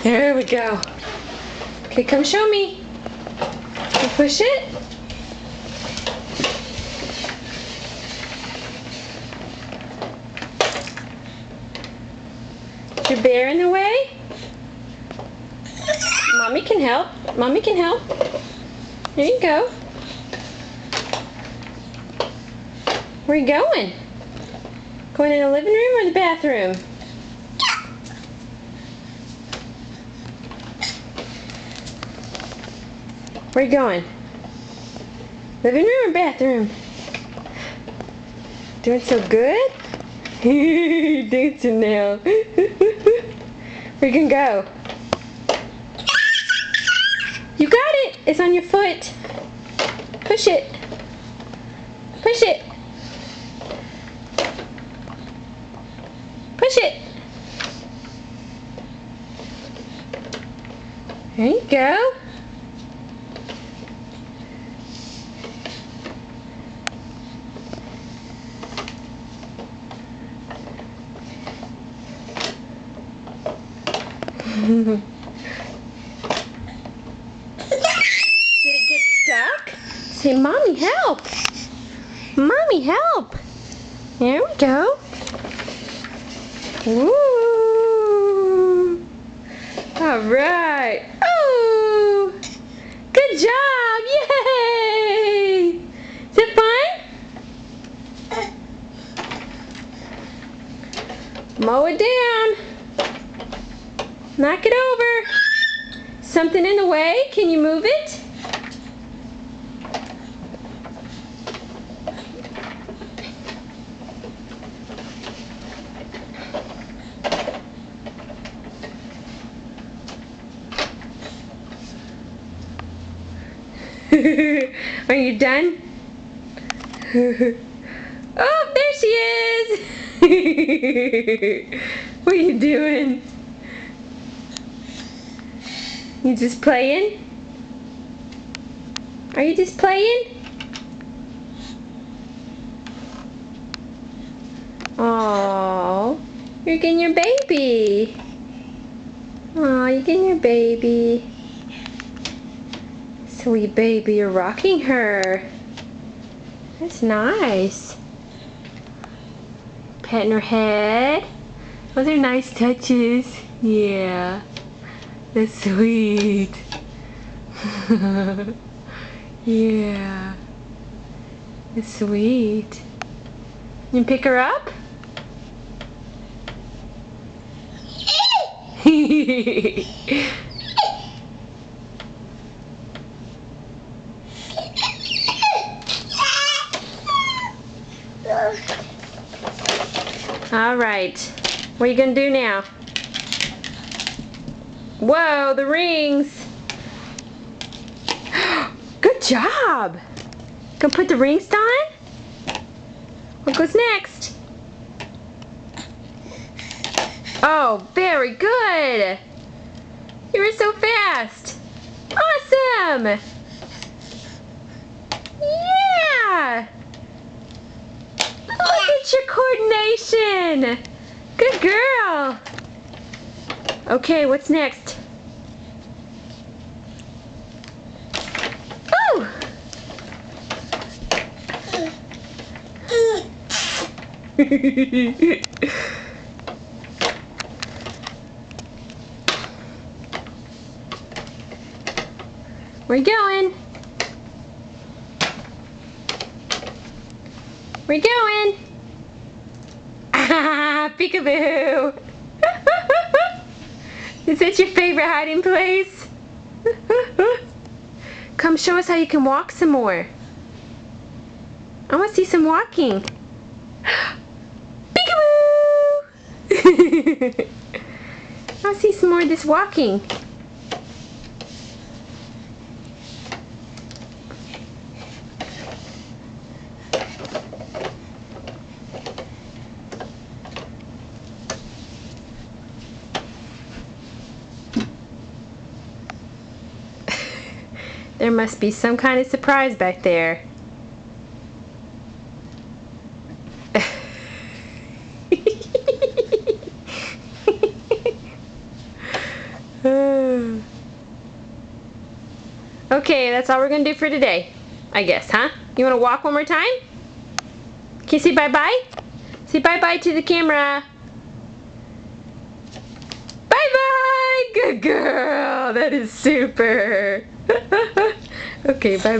There we go. Okay, come show me. You push it. Is your bear in the way? Mommy can help. Mommy can help. There you go. Where are you going? Going in the living room or the bathroom? Where are you going? Living room or bathroom? Doing so good? Dancing now. Where you gonna go? You got it! It's on your foot. Push it. Push it. Push it. There you go. Did it get stuck? Say, Mommy, help! Mommy, help! There we go. Woo! All right. Oh! Good job! Yay! Is it fun? Mow it down. Knock it over. Something in the way? Can you move it? Are you done? Oh, there she is! What are you doing? You just playing? Are you just playing? Oh, you're getting your baby. Oh, you're getting your baby. Sweet baby, you're rocking her. That's nice. Petting her head. Those are nice touches. Yeah. That's sweet. Yeah. That's sweet. You pick her up? All right. What are you gonna do now? Whoa, the rings. Good job. Gonna put the rings on? What goes next? Oh, very good. You were so fast. Awesome. Yeah. Look at your coordination. Good girl. Okay, what's next? Oh! Where you going? Where you going? Ah, peekaboo! Is that your favorite hiding place? Come show us how you can walk some more. I want to see some walking. Peekaboo! I want to see some more of this walking. There must be some kind of surprise back there. Okay, that's all we're gonna do for today, I guess, huh? You wanna walk one more time? Can you say bye-bye? Say bye-bye to the camera. Bye-bye! Good girl! That is super! Okay, bye-bye.